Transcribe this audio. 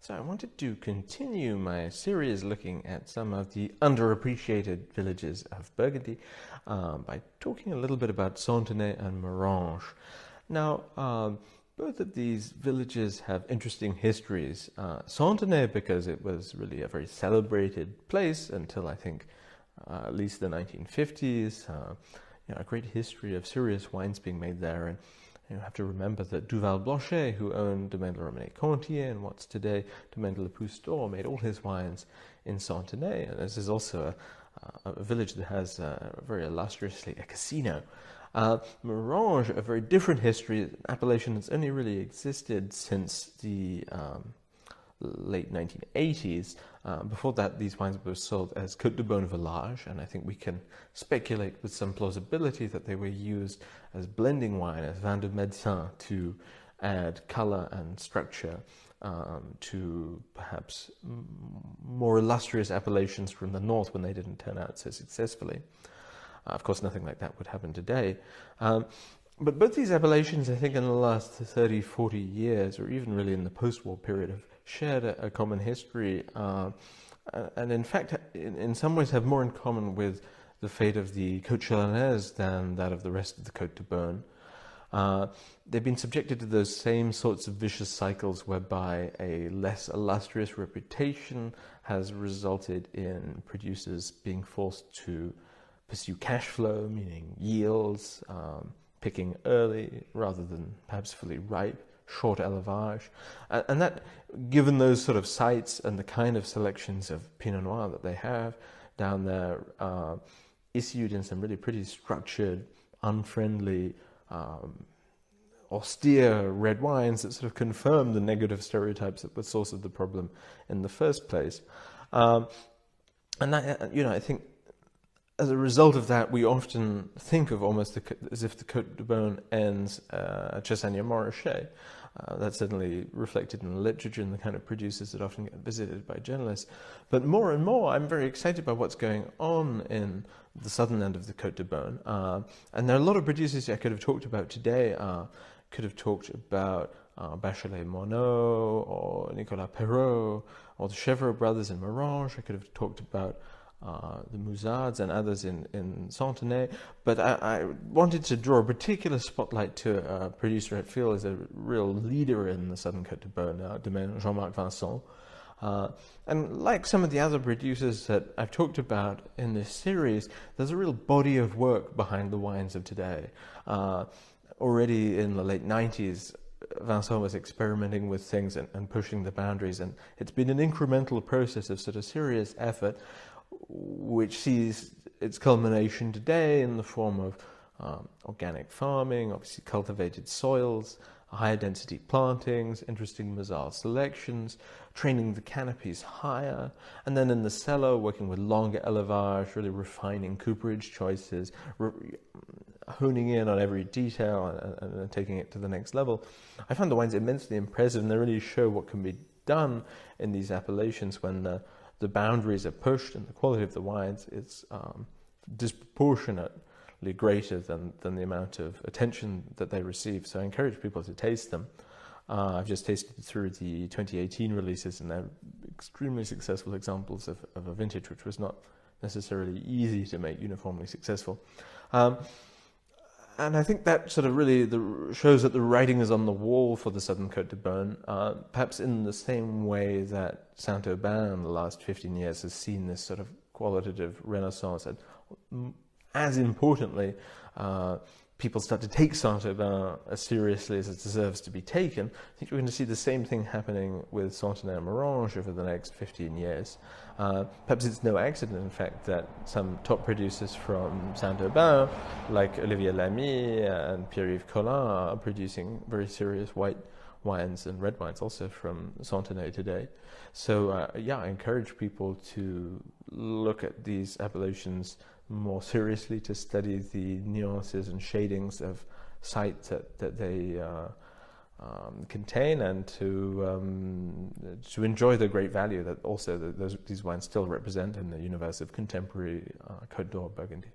So I wanted to continue my series looking at some of the underappreciated villages of Burgundy by talking a little bit about Santenay and Maranges. Now, both of these villages have interesting histories. Santenay because it was really a very celebrated place until I think at least the 1950s. A great history of serious wines being made there, and you have to remember that Duval Blanchet, who owned Domaine de Romanée-Contier and what's today Domaine de la Pousse d'Or, made all his wines in Santenay. And this is also a village that has very illustriously a casino. Maranges, a very different history, an appellation that's only really existed since the late 1980s. Before that, these wines were sold as Côte de Beaune Village, and I think we can speculate with some plausibility that they were used as blending wine, as vin de médecin, to add color and structure to perhaps more illustrious appellations from the north when they didn't turn out so successfully. Of course, nothing like that would happen today. But both these appellations, I think, in the last 30, 40 years, or even really in the post-war period, have shared a common history, and in fact, in some ways have more in common with the fate of the Côte Chalonnaise than that of the rest of the Côte de Beaune. They've been subjected to those same sorts of vicious cycles whereby a less illustrious reputation has resulted in producers being forced to pursue cash flow, meaning yields, picking early rather than perhaps fully ripe, short élevage, and that, given those sort of sites and the kind of selections of Pinot Noir that they have down there, issued in some really pretty structured, unfriendly, austere red wines that sort of confirm the negative stereotypes that were the source of the problem in the first place. And that, I think, as a result of that, we often think of almost as if the Côte de Beaune ends at Chassagne-Montrachet. That's certainly reflected in the literature and the kind of producers that often get visited by journalists. But more and more, I'm very excited by what's going on in the southern end of the Côte de Beaune. And there are a lot of producers I could have talked about today. Could have talked about Bachelet-Monod or Nicolas Perrault or the Chevreau brothers in Maranges. I could have talked about the Mouzards and others in Santenay, but I wanted to draw a particular spotlight to a producer I feel is a real leader in the southern Côte de Beaune, Domaine Jean-Marc Vincent. And like some of the other producers that I've talked about in this series, there's a real body of work behind the wines of today. Already in the late 90s, Vincent was experimenting with things and pushing the boundaries, and it's been an incremental process of sort of serious effort, which sees its culmination today in the form of organic farming, obviously cultivated soils, higher density plantings, interesting Moselle selections, training the canopies higher, and then in the cellar working with longer élevage, really refining cooperage choices, honing in on every detail and taking it to the next level. I found the wines immensely impressive, and they really show what can be done in these appellations when the boundaries are pushed and the quality of the wines is disproportionately greater than the amount of attention that they receive. So I encourage people to taste them. I've just tasted through the 2018 releases, and they're extremely successful examples of a vintage which was not necessarily easy to make uniformly successful. And I think that sort of really shows that the writing is on the wall for the southern Côte de Beaune, perhaps in the same way that Saint-Aubin in the last 15 years has seen this sort of qualitative renaissance. And as importantly, people start to take Saint-Aubin as seriously as it deserves to be taken. I think we're going to see the same thing happening with Santenay and Maranges over the next 15 years. Perhaps it's no accident, in fact, that some top producers from Saint-Aubin, like Olivier Lamy and Pierre-Yves Collin, are producing very serious white wines and red wines also from Santenay today. So, I encourage people to look at these appellations more seriously, to study the nuances and shadings of sites that they contain, and to enjoy the great value that also these wines still represent in the universe of contemporary Côte d'Or Burgundy.